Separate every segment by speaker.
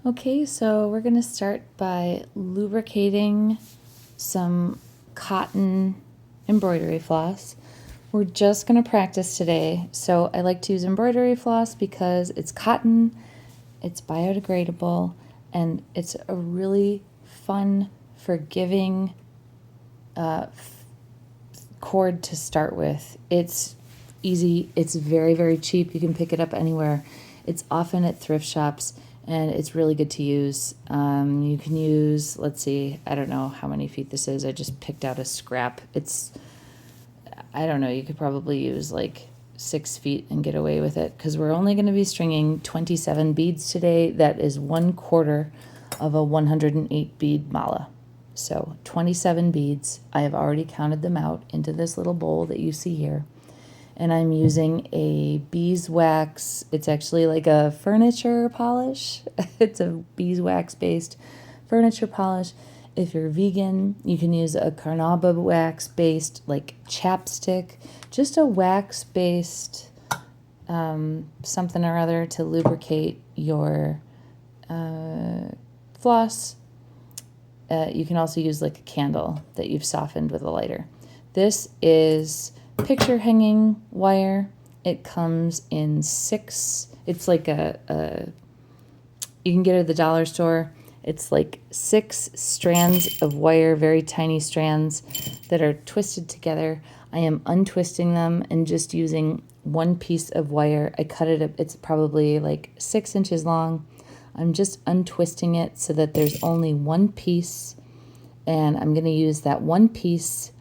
Speaker 1: Okay, so we're going to start by lubricating some cotton embroidery floss. We're just going to practice today. So I like to use embroidery floss because it's cotton, it's biodegradable, and it's a really fun, forgiving cord to start with. It's easy, it's very, very cheap. You can pick it up anywhere. It's often at thrift shops, and it's really good to use. You can use, let's see, I don't know how many feet this is. I just picked out a scrap. It's, I don't know, you could probably use like 6 feet and get away with it, because we're only going to be stringing 27 beads today. That is 1/4 of a 108 bead mala. So 27 beads. I have already counted them out into this little bowl that you see here. And I'm using a beeswax. It's actually like a furniture polish. It's a beeswax based furniture polish. If you're vegan, you can use a carnauba wax based like chapstick, just a wax based something or other to lubricate your floss. You can also use like a candle that you've softened with a lighter. This is picture hanging wire. It comes in 6. It's like you can get it at the dollar store. It's like 6 strands of wire, very tiny strands that are twisted together. I am untwisting them and just using one piece of wire. I cut it up. It's probably like 6 inches long. I'm just untwisting it so that there's only one piece, and I'm going to use that one piece,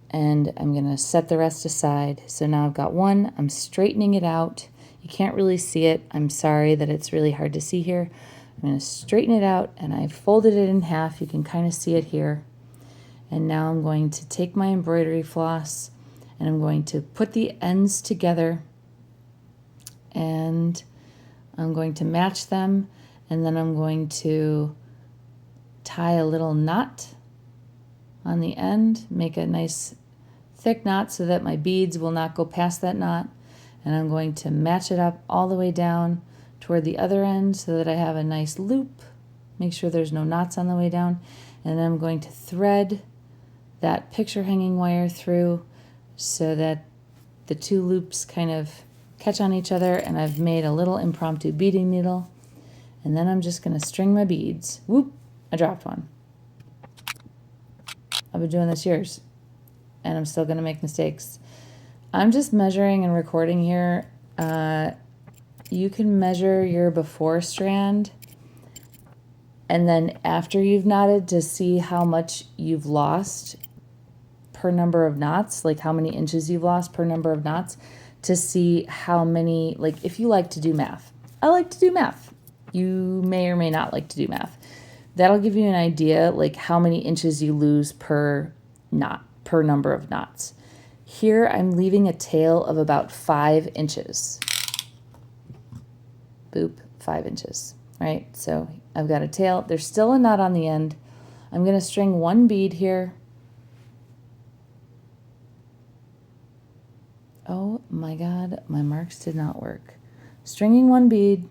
Speaker 1: and I'm going to set the rest aside. So now I've got one. I'm straightening it out. You can't really see it. I'm sorry that it's really hard to see here. I'm going to straighten it out, and I folded it in half. You can kind of see it here. And now I'm going to take my embroidery floss, and I'm going to put the ends together, and I'm going to match them, and then I'm going to tie a little knot on the end, make a nice thick knot so that my beads will not go past that knot, and I'm going to match it up all the way down toward the other end so that I have a nice loop. Make sure there's no knots on the way down, and then I'm going to thread that picture hanging wire through so that the 2 loops kind of catch on each other, and I've made a little impromptu beading needle, and then I'm just going to string my beads. Whoop, I dropped one. I've been doing this years, and I'm still going to make mistakes. I'm just measuring and recording here. You can measure your before strand, and then after you've knotted to see how much you've lost per number of knots, like how many inches you've lost per number of knots, to see how many, like if you like to do math. I like to do math. You may or may not like to do math. That'll give you an idea like how many inches you lose per knot, per number of knots. Here I'm leaving a tail of about 5 inches. Boop, 5 inches, right? So I've got a tail. There's still a knot on the end. I'm going to string one bead here. Oh my God, my marks did not work. Stringing one bead,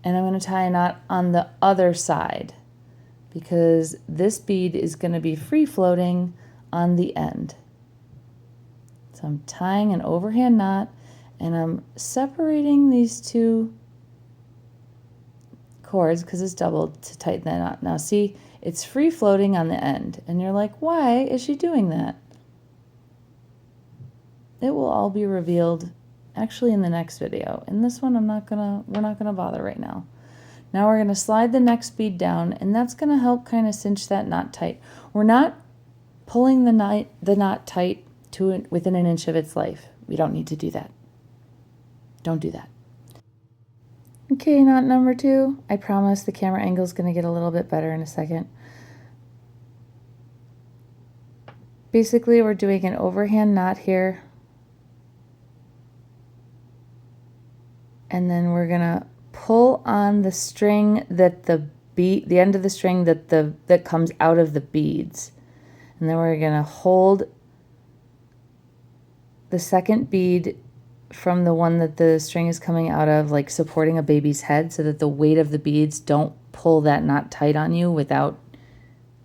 Speaker 1: and I'm going to tie a knot on the other side because this bead is going to be free floating on the end. So I'm tying an overhand knot, and I'm separating these 2 cords because it's doubled to tighten that knot. Now see, it's free floating on the end, and you're like, why is she doing that? It will all be revealed actually in the next video. In this one, we're not gonna bother right now. Now we're gonna slide the next bead down, and that's gonna help kind of cinch that knot tight. We're not pulling the knot tight to within an inch of its life. We don't need to do that. Don't do that. Okay, knot number 2. I promise the camera angle is gonna get a little bit better in a second. Basically, we're doing an overhand knot here, and then we're gonna pull on the string that the end of the string that comes out of the beads, and then we're gonna hold the second bead from the one that the string is coming out of, like supporting a baby's head so that the weight of the beads don't pull that knot tight on you without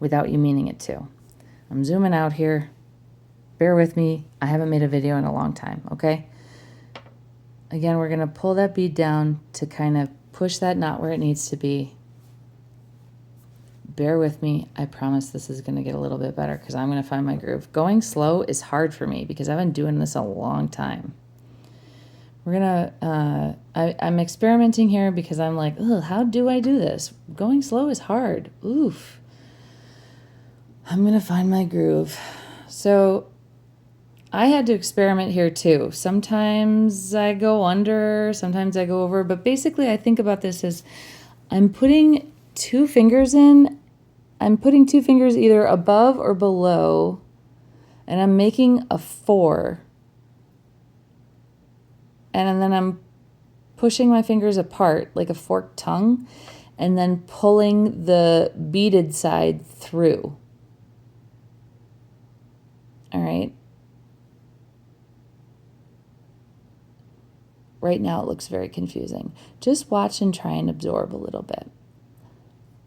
Speaker 1: you meaning it to. I'm zooming out here. Bear with me. I haven't made a video in a long time, okay? Again, we're going to pull that bead down to kind of push that knot where it needs to be. Bear with me. I promise this is going to get a little bit better because I'm going to find my groove. Going slow is hard for me because I've been doing this a long time. We're going to, I'm experimenting here because I'm like, ugh, how do I do this? Going slow is hard. Oof. I'm going to find my groove. So I had to experiment here too. Sometimes I go under, sometimes I go over, but basically I think about this as I'm putting 2 fingers in. I'm putting 2 fingers either above or below, and I'm making a 4. And then I'm pushing my fingers apart like a forked tongue, and then pulling the beaded side through. All right. Right now it looks very confusing. Just watch and try and absorb a little bit.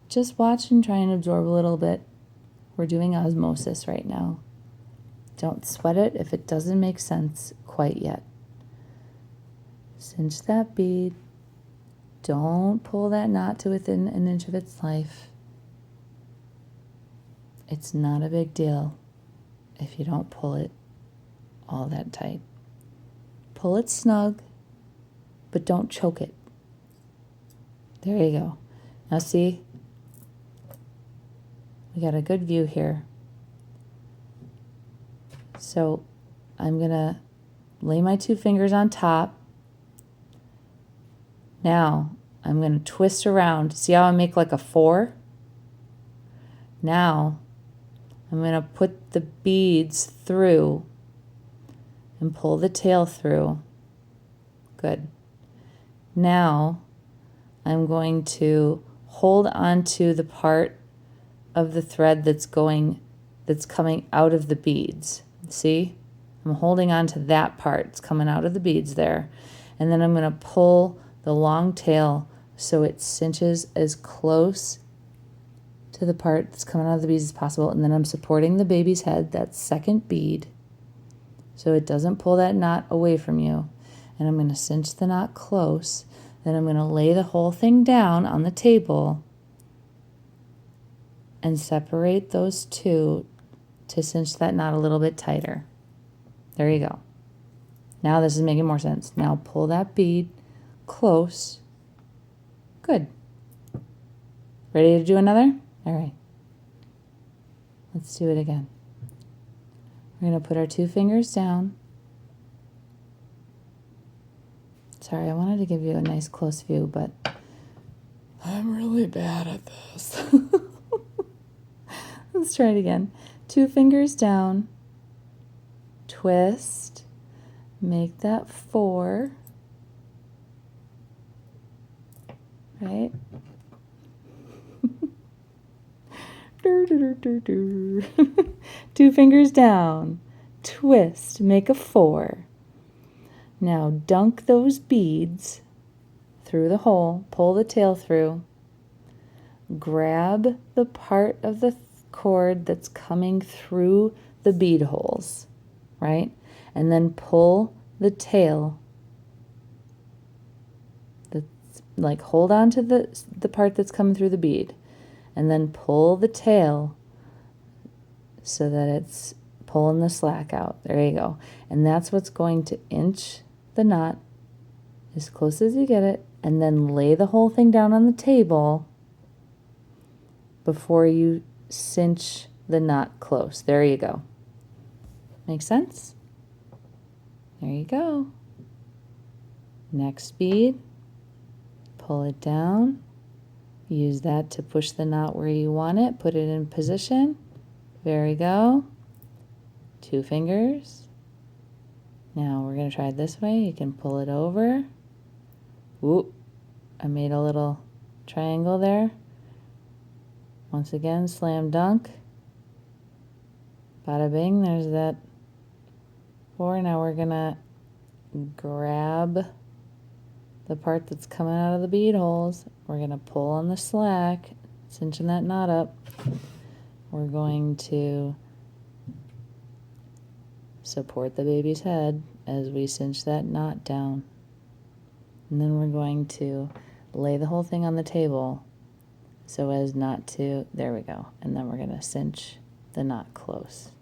Speaker 1: Just watch and try and absorb a little bit. We're doing osmosis right now. Don't sweat it if it doesn't make sense quite yet. Cinch that bead. Don't pull that knot to within an inch of its life. It's not a big deal if you don't pull it all that tight. Pull it snug, but don't choke it. There you go. Now see, we got a good view here. So I'm going to lay my 2 fingers on top. Now I'm going to twist around. See how I make like a 4? Now I'm going to put the beads through and pull the tail through. Good. Now I'm going to hold onto the part of the thread that's coming out of the beads. See? I'm holding on to that part. It's coming out of the beads there. And then I'm going to pull the long tail so it cinches as close to the part that's coming out of the beads as possible. And then I'm supporting the baby's head, that second bead, so it doesn't pull that knot away from you. And I'm going to cinch the knot close. Then I'm going to lay the whole thing down on the table and separate those 2 to cinch that knot a little bit tighter. There you go. Now this is making more sense. Now pull that bead close. Good. Ready to do another? All right. Let's do it again. We're going to put our 2 fingers down. Sorry, I wanted to give you a nice close view, but I'm really bad at this. Let's try it again. 2 fingers down. Twist. Make that 4. Right? 2 fingers down. Twist. Make a 4. Now dunk those beads through the hole. Pull the tail through. Grab the part of the cord that's coming through the bead holes, right? And then pull the tail. Like hold on to the part that's coming through the bead, and then pull the tail so that it's pulling the slack out. There you go. And that's what's going to inch the knot as close as you get it, and then lay the whole thing down on the table before you cinch the knot close. There you go. Make sense? There you go. Next bead. Pull it down. Use that to push the knot where you want it. Put it in position. There we go. 2 fingers. Now we're going to try it this way. You can pull it over. Ooh, I made a little triangle there. Once again, slam dunk. Bada bing, there's that 4. Now we're going to grab the part that's coming out of the bead holes. We're going to pull on the slack, cinching that knot up. We're going to support the baby's head as we cinch that knot down. And then we're going to lay the whole thing on the table so as not to, there we go. And then we're going to cinch the knot close.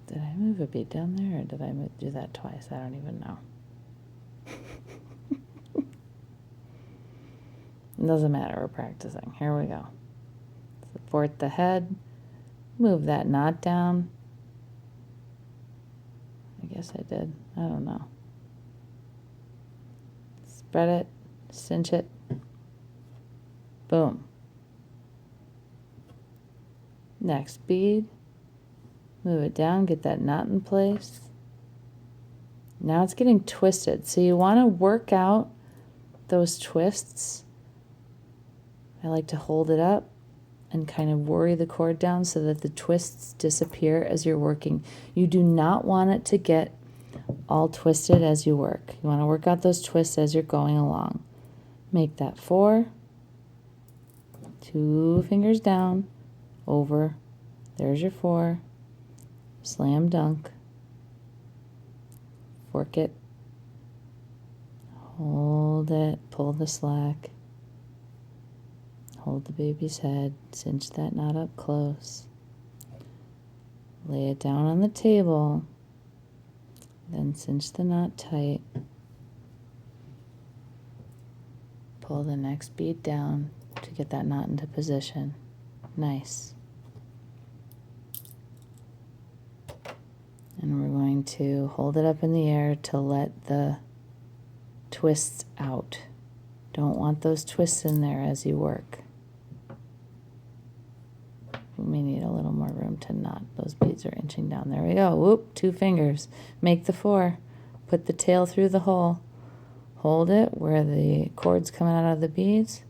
Speaker 1: Did I move a bead down there, or did I do that twice? I don't even know. It doesn't matter, we're practicing. Here we go. Support the head, move that knot down. I guess I did, I don't know. Spread it, cinch it, boom. Next bead, move it down, get that knot in place. Now it's getting twisted, so you want to work out those twists. I like to hold it up and kind of worry the cord down so that the twists disappear as you're working. You do not want it to get all twisted as you work. You want to work out those twists as you're going along. Make that 4, 2 fingers down, over, there's your 4, slam dunk, fork it, hold it, pull the slack, hold the baby's head, cinch that knot up close, lay it down on the table, then cinch the knot tight, pull the next bead down to get that knot into position. Nice. And we're going to hold it up in the air to let the twists out. Don't want those twists in there as you work. We may need a little more room to knot. Those beads are inching down. There we go. Whoop, 2 fingers. Make the 4. Put the tail through the hole. Hold it where the cord's coming out of the beads.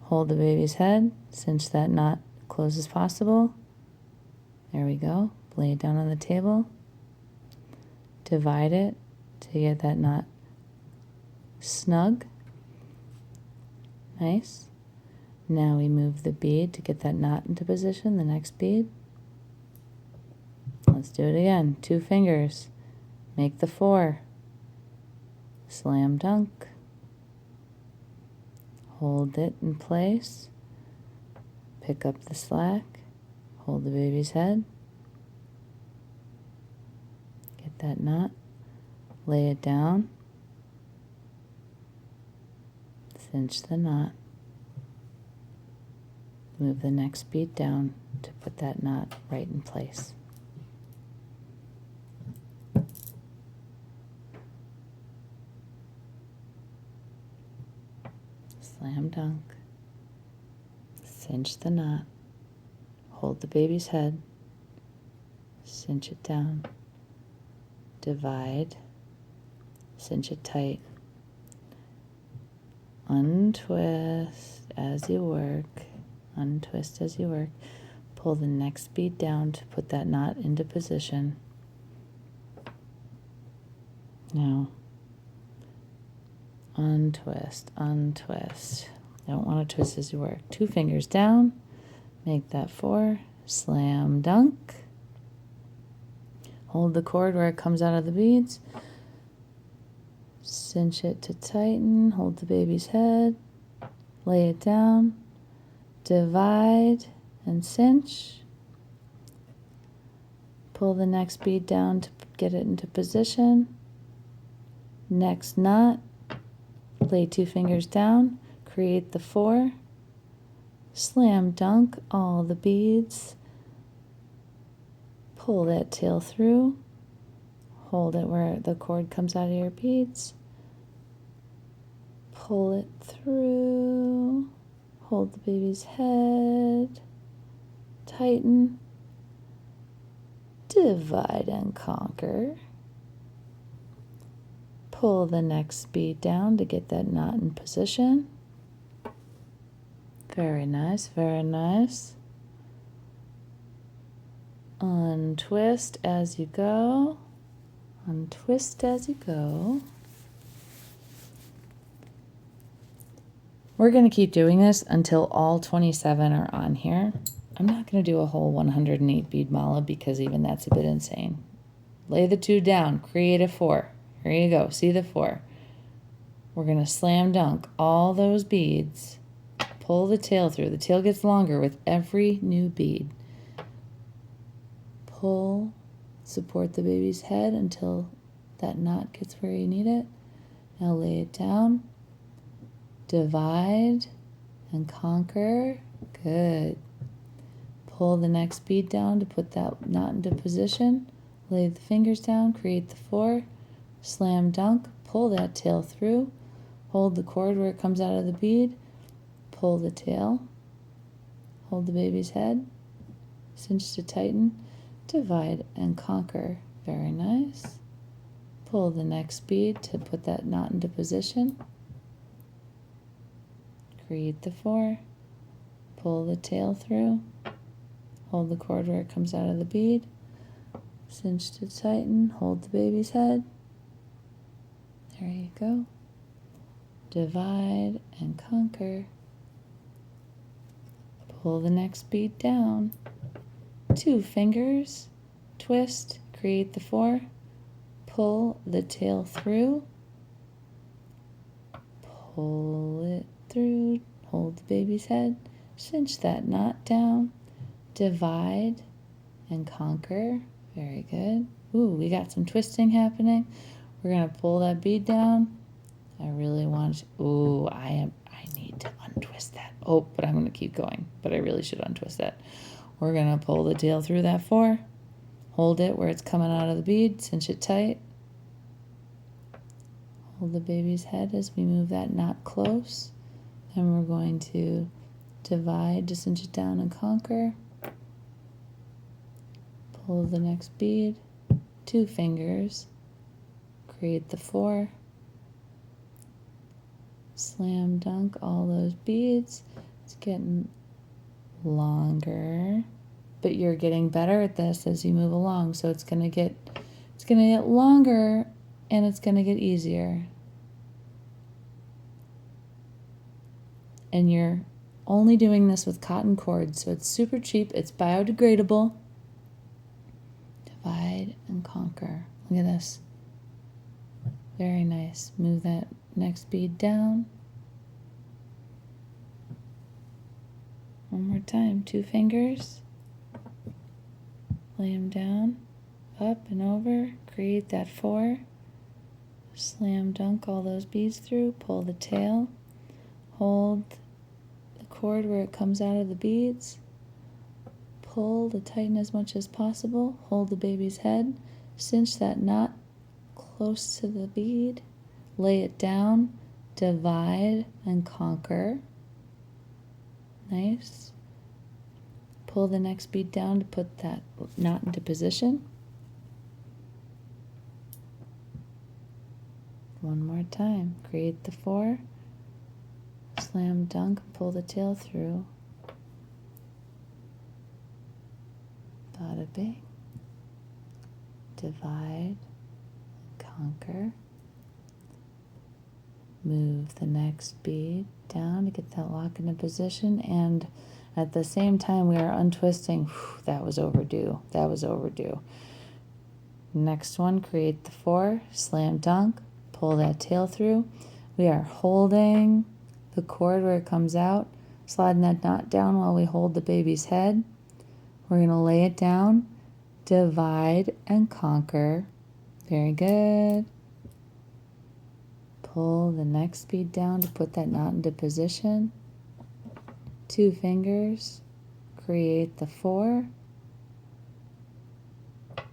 Speaker 1: Hold the baby's head. Cinch that knot close as possible. There we go. Lay it down on the table. Divide it to get that knot snug. Nice. Now we move the bead to get that knot into position, the next bead. Let's do it again. 2 fingers. Make the 4. Slam dunk. Hold it in place. Pick up the slack. Hold the baby's head. Get that knot. Lay it down. Cinch the knot. Move the next bead down to put that knot right in place. Slam dunk. Cinch the knot. Hold the baby's head. Cinch it down. Divide. Cinch it tight. Untwist as you work. Untwist as you work. Pull the next bead down to put that knot into position. Now, untwist, untwist. Don't want to twist as you work. 2 fingers down. Make that 4. Slam dunk. Hold the cord where it comes out of the beads. Cinch it to tighten. Hold the baby's head. Lay it down. Divide and cinch. Pull the next bead down to get it into position. Next knot. Lay 2 fingers down. Create the 4. Slam dunk all the beads. Pull that tail through. Hold it where the cord comes out of your beads. Pull it through. Hold the baby's head. Tighten. Divide and conquer. Pull the next bead down to get that knot in position. Very nice, very nice. Untwist as you go. Untwist as you go. We're going to keep doing this until all 27 are on here. I'm not going to do a whole 108 bead mala because even that's a bit insane. Lay the 2 down, create a 4. Here you go, see the 4. We're going to slam dunk all those beads. Pull the tail through. The tail gets longer with every new bead. Pull, support the baby's head until that knot gets where you need it. Now lay it down. Divide and conquer. Good. Pull the next bead down to put that knot into position. Lay the fingers down, create the 4. Slam dunk, pull that tail through. Hold the cord where it comes out of the bead. Pull the tail. Hold the baby's head. Cinch to tighten. Divide and conquer. Very nice. Pull the next bead to put that knot into position. Create the 4. Pull the tail through. Hold the cord where it comes out of the bead. Cinch to tighten. Hold the baby's head. There you go. Divide and conquer. Pull the next bead down. 2 fingers. Twist. Create the 4. Pull the tail through. Pull it through. Hold the baby's head. Cinch that knot down. Divide and conquer. Very good. Ooh, we got some twisting happening. We're going to pull that bead down. I really want to. Ooh, I need to untwist that. Oh, but I'm going to keep going. But I really should untwist that. We're going to pull the tail through that 4. Hold it where it's coming out of the bead. Cinch it tight. Hold the baby's head as we move that knot close. And we're going to divide to cinch it down and conquer. Pull the next bead. 2 fingers. Create the 4. Slam dunk all those beads. It's getting longer, but you're getting better at this as you move along. So it's gonna get longer and it's gonna get easier. And you're only doing this with cotton cord, so it's super cheap. It's biodegradable. Divide and conquer. Look at this. Very nice. Move that next bead down. One more time. 2 fingers. Lay them down. Up and over. Create that 4. Slam dunk all those beads through. Pull the tail. Hold the cord where it comes out of the beads. Pull to tighten as much as possible. Hold the baby's head. Cinch that knot close to the bead. Lay it down. Divide and conquer. Nice. Pull the next bead down to put that knot into position. One more time. Create the 4. Slam dunk and pull the tail through. Bada bing. Divide, conquer. Move the next bead down to get that lock into position, and at the same time we are untwisting. That was overdue. That was overdue. Next one, create the 4, slam dunk, pull that tail through. We are holding the cord where it comes out, sliding that knot down while we hold the baby's head. We're going to lay it down, divide and conquer. Very good. Pull the next bead down to put that knot into position. 2 fingers, create the 4.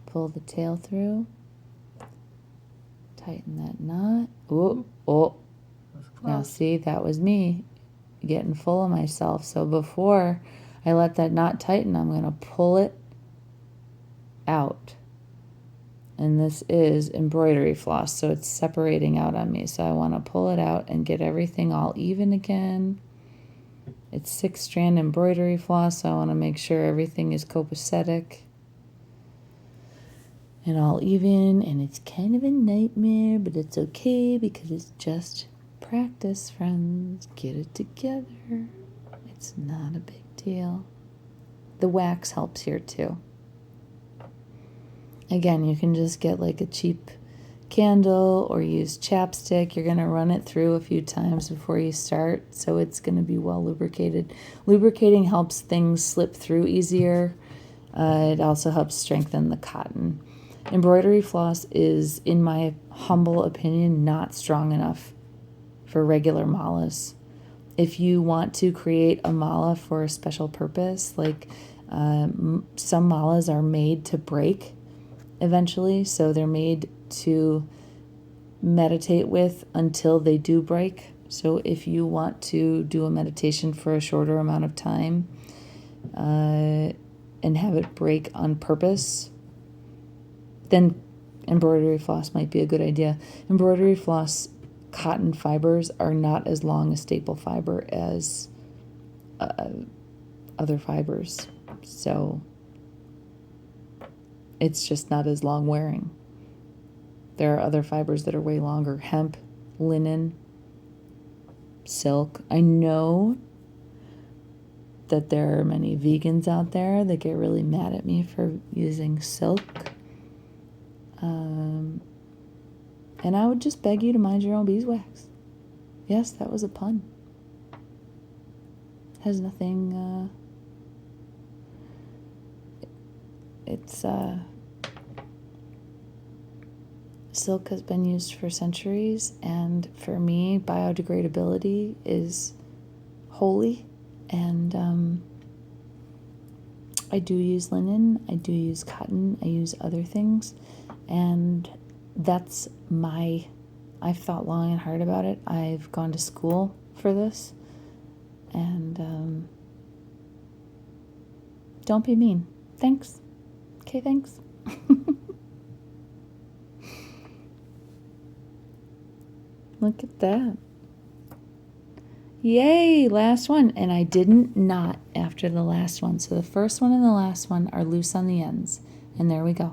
Speaker 1: Pull the tail through. Tighten that knot. Oh. Now see, that was me getting full of myself. So before I let that knot tighten, I'm going to pull it out. And this is embroidery floss, so it's separating out on me. So I want to pull it out and get everything all even again. It's 6-strand embroidery floss, so I want to make sure everything is copacetic and all even. And it's kind of a nightmare, but it's okay because it's just practice, friends. Get it together. It's not a big deal. The wax helps here too. Again, you can just get like a cheap candle or use chapstick. You're going to run it through a few times before you start, so it's going to be well lubricated. Lubricating helps things slip through easier. It also helps strengthen the cotton. Embroidery floss is, in my humble opinion, not strong enough for regular malas. If you want to create a mala for a special purpose, like some malas are made to break eventually, so they're made to meditate with until they do break. So if you want to do a meditation for a shorter amount of time and have it break on purpose, then embroidery floss might be a good idea. Embroidery floss cotton fibers are not as long a staple fiber as other fibers, so it's just not as long wearing. There are other fibers that are way longer. Hemp, linen, silk. I know that there are many vegans out there that get really mad at me for using silk. And I would just beg you to mind your own beeswax. Yes, that was a pun. Has nothing, silk has been used for centuries, and for me, biodegradability is holy, and I do use linen, I do use cotton, I use other things, and that's I've thought long and hard about it. I've gone to school for this, and don't be mean. Thanks. Okay, thanks. Look at that. Yay, last one. And I didn't knot after the last one. So the first one and the last one are loose on the ends. And there we go.